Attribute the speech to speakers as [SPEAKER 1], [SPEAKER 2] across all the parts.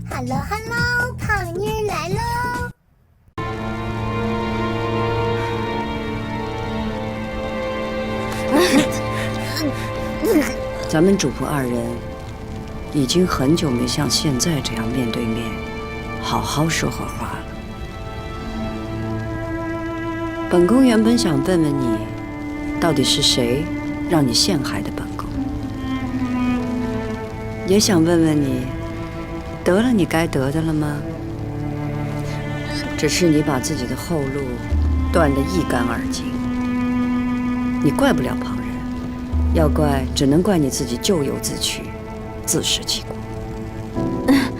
[SPEAKER 1] Hello Hello， 胖妮儿来喽！
[SPEAKER 2] 咱们主仆二人已经很久没像现在这样面对面好好说会话了。本宫原本想问问你，到底是谁让你陷害的本宫？也想问问你，得了你该得的了吗？只是你把自己的后路断得一干二净，你怪不了旁人，要怪只能怪你自己咎由自取，自食其果。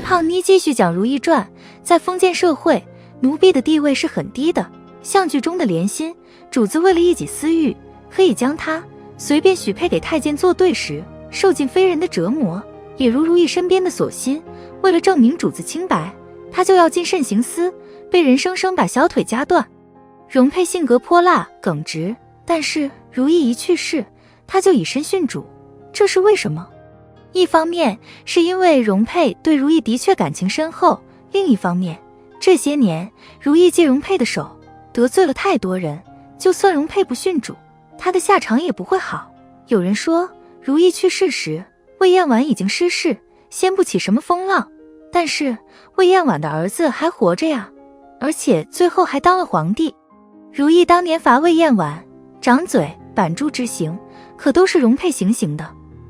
[SPEAKER 3] 胖妮继续讲《如懿传》，在封建社会，奴婢的地位是很低的。像剧中的莲心，主子为了一己私欲，可以将她随便许配给太监做对时，受尽非人的折磨。也如如懿身边的锁心，为了证明主子清白，她就要尽慎行思，被人生生把小腿夹断。容佩性格泼辣耿直，但是如懿一去世，她就以身殉主，这是为什么？一方面是因为容佩对如懿的确感情深厚，另一方面，这些年如懿借容佩的手得罪了太多人，就算容佩不殉主，她的下场也不会好。有人说如懿去世时，魏嬿婉已经失势，掀不起什么风浪，但是魏嬿婉的儿子还活着呀，而且最后还当了皇帝。如懿当年罚魏嬿婉掌嘴板柱之刑，可都是容佩行刑的。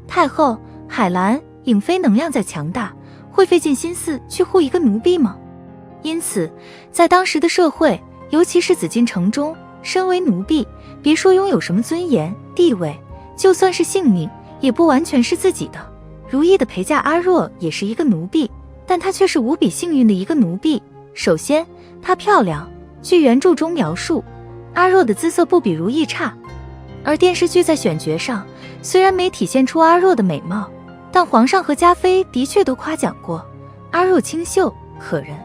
[SPEAKER 3] 太后、海兰、颖妃能量再强大，会费尽心思去护一个奴婢吗？因此在当时的社会，尤其是紫禁城中，身为奴婢，别说拥有什么尊严地位，就算是性命也不完全是自己的。如懿的陪嫁阿若也是一个奴婢，但她却是无比幸运的一个奴婢。首先她漂亮，据原著中描述，阿若的姿色不比如懿差，而电视剧在选角上虽然没体现出阿若的美貌，但皇上和嘉妃的确都夸奖过阿若清秀可人。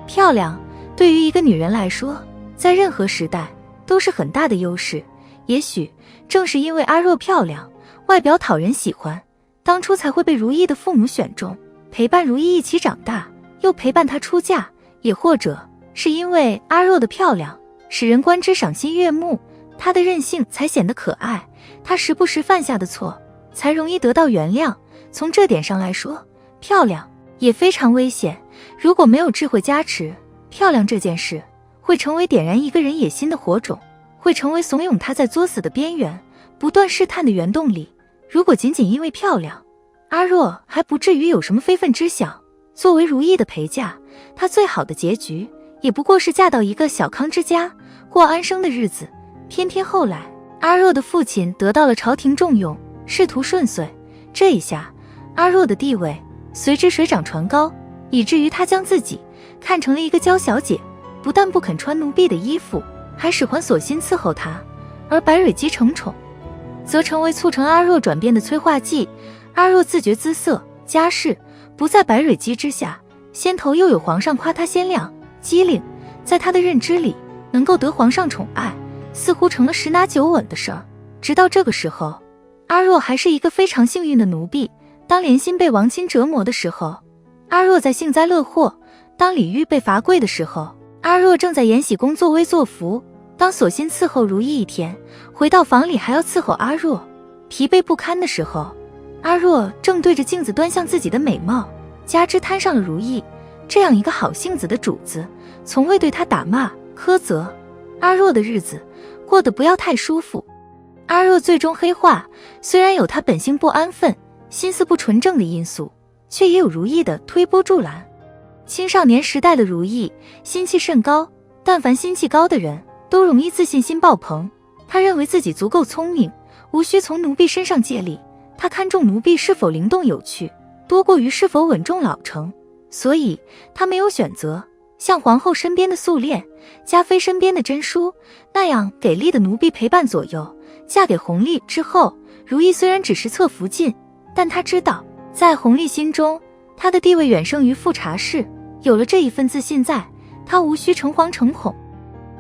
[SPEAKER 3] 漂亮对于一个女人来说，在任何时代都是很大的优势。也许正是因为阿若漂亮，外表讨人喜欢，当初才会被如懿的父母选中，陪伴如懿一起长大，又陪伴她出嫁。也或者是因为阿若的漂亮使人观之赏心悦目，她的任性才显得可爱，她时不时犯下的错才容易得到原谅。从这点上来说，漂亮也非常危险。如果没有智慧加持，漂亮这件事会成为点燃一个人野心的火种，会成为怂恿他在作死的边缘不断试探的原动力。如果仅仅因为漂亮，阿若还不至于有什么非分之想。作为如懿的陪嫁，她最好的结局也不过是嫁到一个小康之家，过安生的日子。偏偏后来阿若的父亲得到了朝廷重用，仕途顺遂，这一下阿若的地位随之水涨船高，以至于她将自己看成了一个娇小姐，不但不肯穿奴婢的衣服，还使唤锁心伺候她。而白蕊姬承宠则成为促成阿若转变的催化剂。阿若自觉姿色家世不在白蕊姬之下，先头又有皇上夸她鲜亮机灵，在她的认知里，能够得皇上宠爱似乎成了十拿九稳的事儿。直到这个时候，阿若还是一个非常幸运的奴婢。当莲心被王亲折磨的时候，阿若在幸灾乐祸；当李煜被罚跪的时候，阿若正在延禧宫作威作福；当锁心伺候如懿一天，回到房里还要伺候阿若，疲惫不堪的时候，阿若正对着镜子端详自己的美貌，加之摊上了如懿这样一个好性子的主子，从未对她打骂苛责。阿若的日子过得不要太舒服。阿若最终黑化，虽然有她本性不安分、心思不纯正的因素，却也有如懿的推波助澜。青少年时代的如懿心气甚高，但凡心气高的人都容易自信心爆棚。他认为自己足够聪明，无需从奴婢身上借力。他看重奴婢是否灵动有趣，多过于是否稳重老成，所以他没有选择像皇后身边的素练、嘉妃身边的珍淑那样给力的奴婢陪伴左右。嫁给弘历之后，如懿虽然只是侧福晋，但她知道在弘历心中，她的地位远胜于富察氏。有了这一份自信在，她无需诚惶诚恐。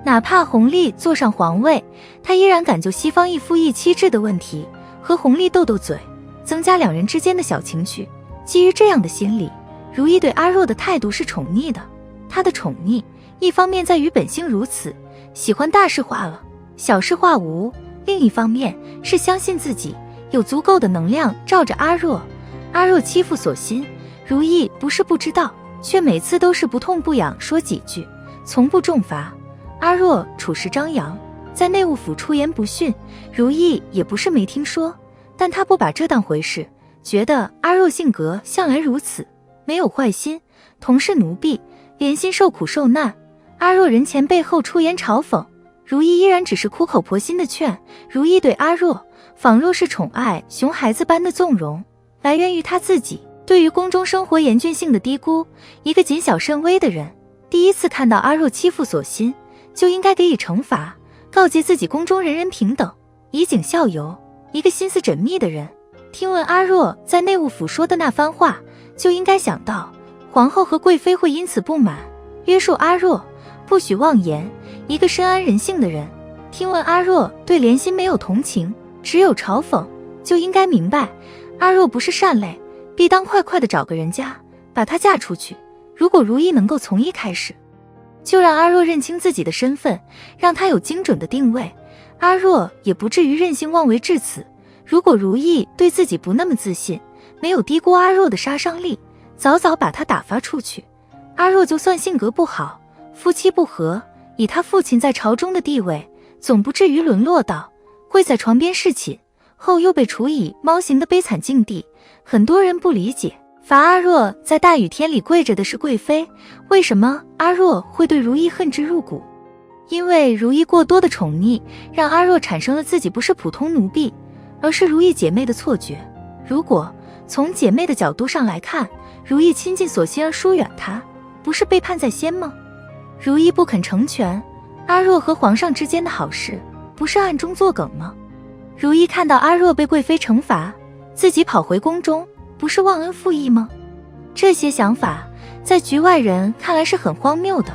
[SPEAKER 3] 哪怕弘历坐上皇位，她依然敢就西方一夫一妻制的问题和弘历斗斗嘴，增加两人之间的小情趣。基于这样的心理，如意对阿若的态度是宠溺的。她的宠溺一方面在于本性如此，喜欢大事化了，小事化无；另一方面是相信自己有足够的能量罩着阿若。阿若欺负所心，如意不是不知道，却每次都是不痛不痒说几句，从不重罚。阿若处事张扬，在内务府出言不逊，如意也不是没听说，但她不把这当回事，觉得阿若性格向来如此，没有坏心，同是奴婢，连心受苦受难。阿若人前背后出言嘲讽，如意依然只是苦口婆心的劝。如意对阿若仿若是宠爱熊孩子般的纵容，来源于她自己对于宫中生活严峻性的低估。一个谨小慎微的人，第一次看到阿若欺负所心，就应该给予惩罚，告诫自己宫中人人平等，以儆效尤。一个心思缜密的人，听闻阿若在内务府说的那番话，就应该想到皇后和贵妃会因此不满，约束阿若不许妄言。一个深谙人性的人，听闻阿若对莲心没有同情，只有嘲讽，就应该明白阿若不是善类，必当快快地找个人家把她嫁出去。如果如意能够从一开始就让阿若认清自己的身份，让她有精准的定位，阿若也不至于任性妄为至此。如果如意对自己不那么自信，没有低估阿若的杀伤力，早早把她打发出去，阿若就算性格不好，夫妻不和，以他父亲在朝中的地位，总不至于沦落到跪在床边侍寝，后又被处以猫刑的悲惨境地。很多人不理解，罚阿若在大雨天里跪着的是贵妃，为什么阿若会对如意恨之入骨？因为如意过多的宠溺，让阿若产生了自己不是普通奴婢，而是如意姐妹的错觉。如果从姐妹的角度上来看，如意亲近所心而疏远她，不是背叛在先吗？如意不肯成全阿若和皇上之间的好事，不是暗中作梗吗？如意看到阿若被贵妃惩罚，自己跑回宫中，不是忘恩负义吗？这些想法在局外人看来是很荒谬的，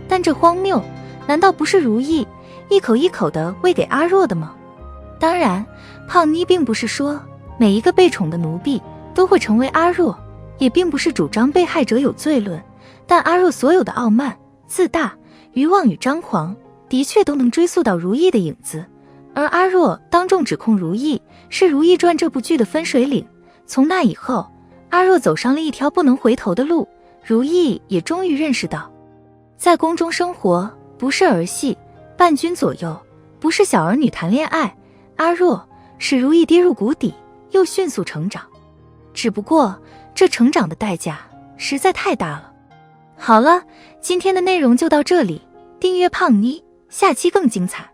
[SPEAKER 3] 但这荒谬难道不是如意一口一口地喂给阿若的吗？当然，胖妮并不是说每一个被宠的奴婢都会成为阿若，也并不是主张被害者有罪论，但阿若所有的傲慢、自大、欲望与张狂，的确都能追溯到如意的影子。而阿若当众指控如意是《如懿传》这部剧的分水岭，从那以后，阿若走上了一条不能回头的路。如意也终于认识到，在宫中生活不是儿戏伴君左右，不是小儿女谈恋爱。阿若使如意跌入谷底，又迅速成长，只不过这成长的代价实在太大了。好了，今天的内容就到这里，订阅胖妮，下期更精彩。